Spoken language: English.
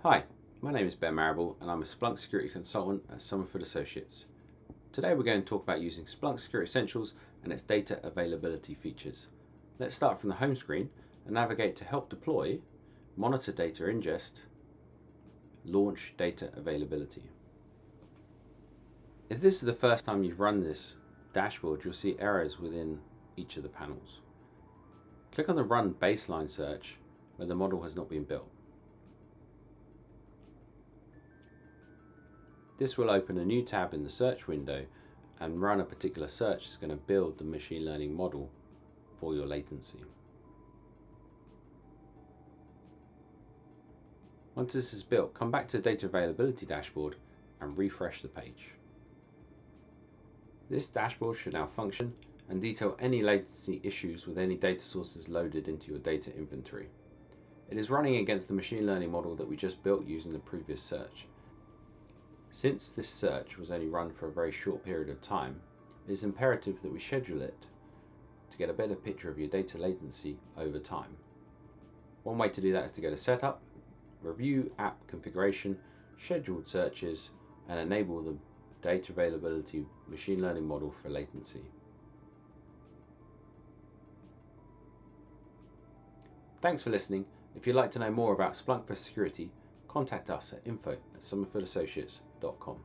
Hi, my name is Ben Marrable and I'm a Splunk security consultant at Somerford Associates. Today we're going to talk about using Splunk Security Essentials and its data availability features. Let's start from the home screen and navigate to Help Deploy, Monitor Data Ingest, Launch Data Availability. If this is the first time you've run this dashboard, you'll see errors within each of the panels. Click on the Run Baseline Search where the model has not been built. This will open a new tab in the search window and run a particular search that's going to build the machine learning model for your latency. Once this is built, come back to the data availability dashboard and refresh the page. This dashboard should now function and detail any latency issues with any data sources loaded into your data inventory. It is running against the machine learning model that we just built using the previous search. Since this search was only run for a very short period of time, it is imperative that we schedule it to get a better picture of your data latency over time. One way to do that is to go to Setup, Review App Configuration, Scheduled Searches, and enable the data availability machine learning model for latency. Thanks for listening. If you'd like to know more about Splunk for security, contact us at info@somerfordassociates.com.